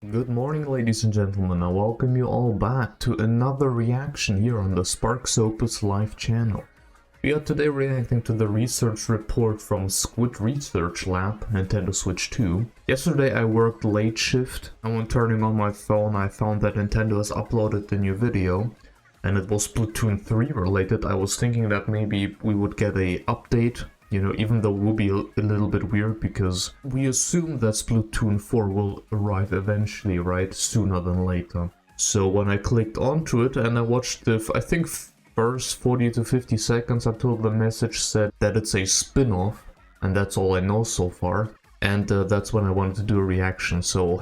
Good morning, ladies and gentlemen. I welcome you all back to another reaction here on the Sparks Opus live channel. We are today reacting to the research report from Squid Research Lab, Nintendo Switch 2. Yesterday I worked late shift, and when turning on my phone I found that Nintendo has uploaded the new video, and it was Splatoon 3 related. I was thinking that maybe we would get a update. You know, even though it will be a little bit weird because we assume that Splatoon 4 will arrive eventually, right? Sooner than later. So when I clicked onto it and I watched the, I think, first 40 to 50 seconds until the message said that it's a spin-off, and that's all I know so far. And that's when I wanted to do a reaction, so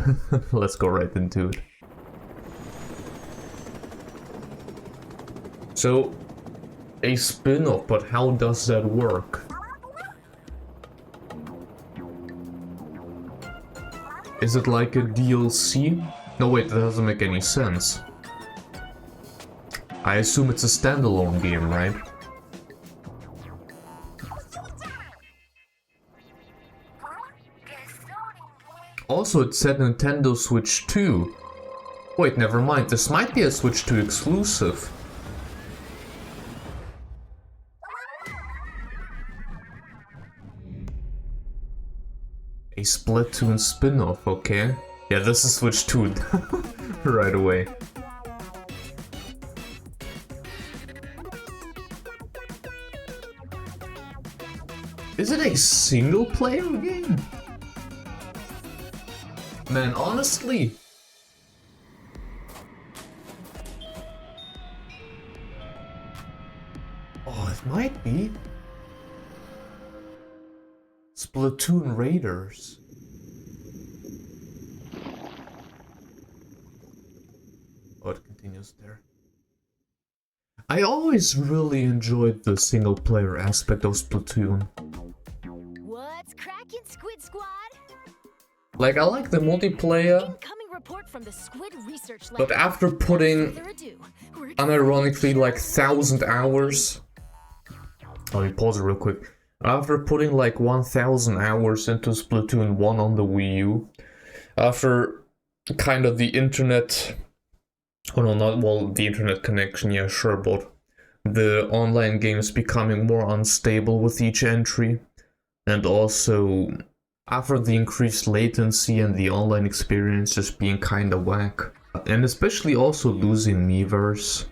let's go right into it. So, a spin-off, but how does that work? Is it like a DLC? No wait, that doesn't make any sense. I assume it's a standalone game, right? Also, it said Nintendo Switch 2. Wait, never mind, this might be a Switch 2 exclusive. A Splatoon spin-off, okay. Yeah, this is Switch 2 right away. Is it a single-player game? Man, honestly... Oh, it might be. Splatoon Raiders. Oh, it continues there. I always really enjoyed the single player aspect of Splatoon. What's crackin', Squid Squad? Like, I like the multiplayer, Incoming report from the Squid Research Lab. but after putting unironically like 1,000 hours... Let me pause it real quick. After putting like 1,000 hours into Splatoon 1 on the Wii U, after kind of the internet, oh no, not, well, the internet connection, yeah, sure, but the online games becoming more unstable with each entry, and also after the increased latency and the online experience just being kind of whack, and especially also losing Miiverse.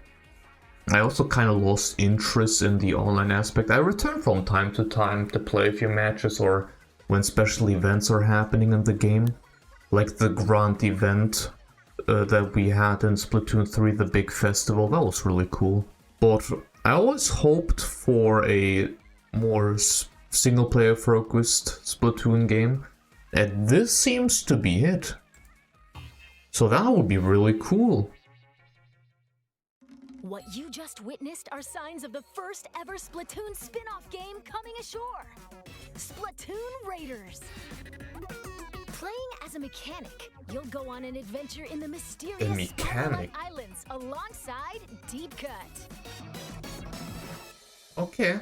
I also kind of lost interest in the online aspect. I return from time to time to play a few matches or when special events are happening in the game. Like the Grand event that we had in Splatoon 3, the big festival, that was really cool. But I always hoped for a more single player focused Splatoon game, and this seems to be it. So that would be really cool. What you just witnessed are signs of the first ever Splatoon spin-off game coming ashore. Splatoon Raiders. Playing as a mechanic, you'll go on an adventure in the mysterious Starlight Islands alongside Deep Cut. Okay.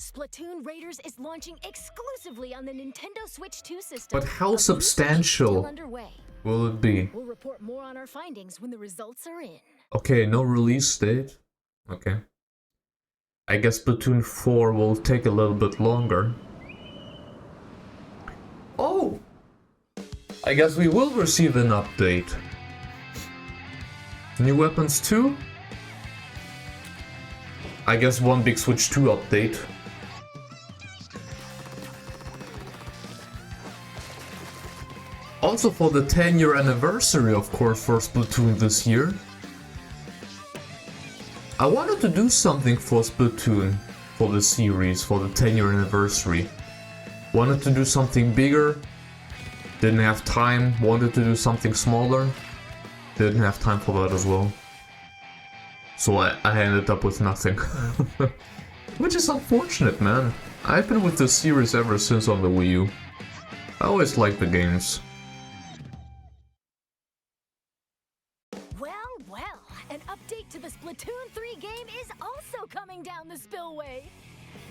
Splatoon Raiders is launching exclusively on the Nintendo Switch 2 system. But how substantial will it be? We'll report more on our findings when the results are in. Okay, no release date. Okay. I guess Splatoon 4 will take a little bit longer. Oh! I guess we will receive an update. New weapons too? I guess one big Switch 2 update. Also for the 10-year anniversary, of course, for Splatoon this year. I wanted to do something for Splatoon, for the series, for the 10-year anniversary. Wanted to do something bigger, didn't have time. Wanted to do something smaller, didn't have time for that as well. So I ended up with nothing. Which is unfortunate, man. I've been with this series ever since on the Wii U. I always liked the games. Well, an update to the Splatoon 3 game is also coming down the spillway.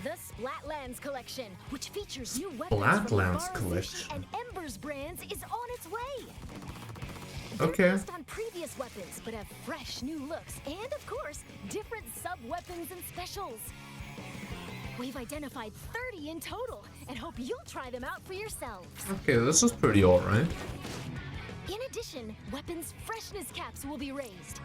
The Splatlands collection, which features new weapons from the Splatlands Borrow collection. and Embers brands, is on its way. Okay. based on previous weapons, but have fresh new looks and, of course, different sub-weapons and specials. We've identified 30 in total and hope you'll try them out for yourselves. Okay, this is pretty alright. In addition, weapons freshness caps will be raised.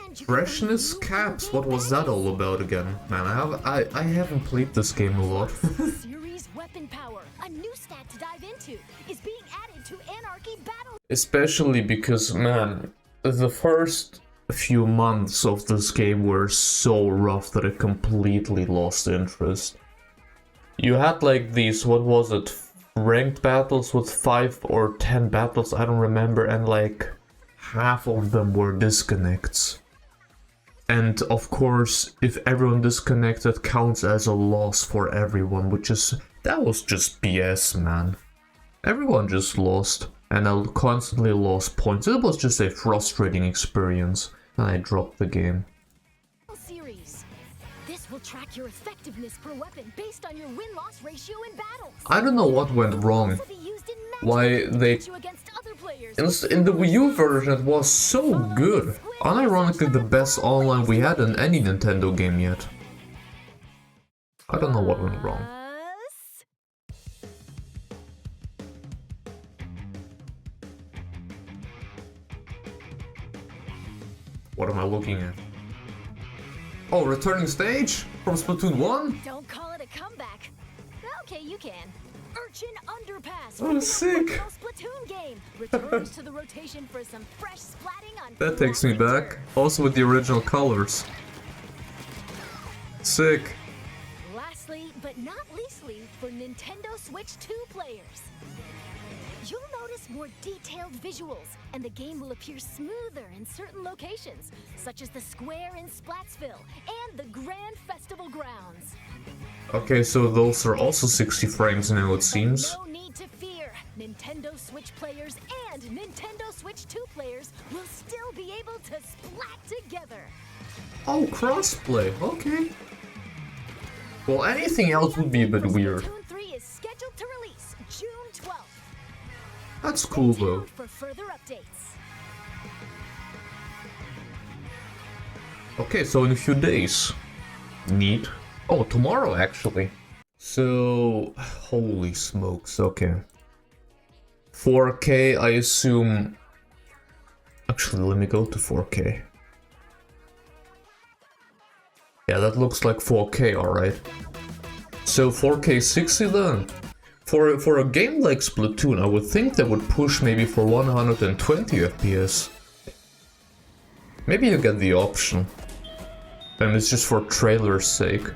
And you can Freshness earn new caps, in-game what was that all about again? Man, I haven't played this game a lot. Series weapon power, a new stat to dive into, is being added to Anarchy Battle. Especially because, man, the first few months of this game were so rough that I completely lost interest. You had like these, what was it, ranked battles with 5 or 10 battles, I don't remember, and like half of them were disconnects. And of course, if everyone disconnected, counts as a loss for everyone, that was just BS, man. Everyone just lost, and I constantly lost points. It was just a frustrating experience, and I dropped the game. Series. This will track your effectiveness per weapon based on your win-loss ratio in battles. I don't know what went wrong. Also be used in matches Why they... you against other players. In the Wii U version, it was so good. Unironically, the best online we had in any Nintendo game yet. I don't know what went wrong. What am I looking at? Oh, returning stage? From Splatoon 1? Don't call it a comeback. Okay, you can. Urchin Underpass. Oh, from the sick. original Splatoon game returns to the rotation for some fresh splatting on. That takes me back. Also with the original colors. Sick. Lastly, but not leastly, for Nintendo Switch 2 players. You'll notice more detailed visuals, and the game will appear smoother in certain locations, such as the square in Splatsville and the Grand Festival grounds. Okay, so those are also 60 frames now, it seems. No need to fear. Nintendo Switch players and Nintendo Switch 2 players will still be able to splat together. Oh, crossplay, okay. Well, anything else would be a bit weird. Splatoon 3 is scheduled to release June 12th. That's cool Stay though. tuned for further updates. Okay, so in a few days. Neat. Oh, tomorrow actually. So, holy smokes, okay. 4K, I assume... Actually, let me go to 4K. Yeah, that looks like 4K, alright. So 4K 60 then? For a game like Splatoon, I would think they would push maybe for 120 FPS. Maybe you get the option. And it's just for trailer's sake.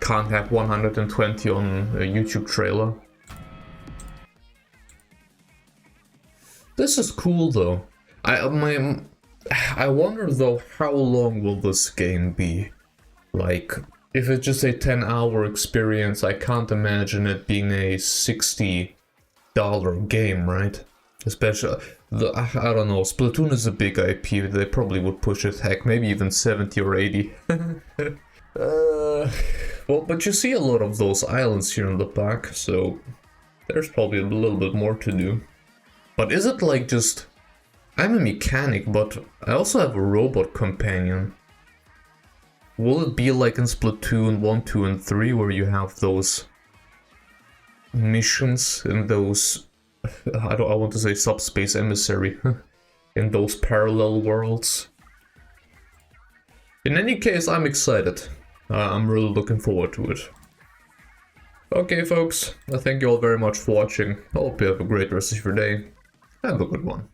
Can't have 120 on a YouTube trailer. This is cool though. I wonder though, how long will this game be? Like, if it's just a 10-hour experience, I can't imagine it being a $60 game, right? Especially, I don't know, Splatoon is a big IP, they probably would push it, heck, maybe even 70 or 80. Well, but you see a lot of those islands here in the back, so there's probably a little bit more to do. But is it like just... I'm a mechanic, but I also have a robot companion. Will it be like in Splatoon 1, 2, and 3, where you have those missions in those... I want to say subspace emissary, in those parallel worlds? In any case, I'm excited. I'm really looking forward to it. Okay, folks, I thank you all very much for watching. I hope you have a great rest of your day. Have a good one.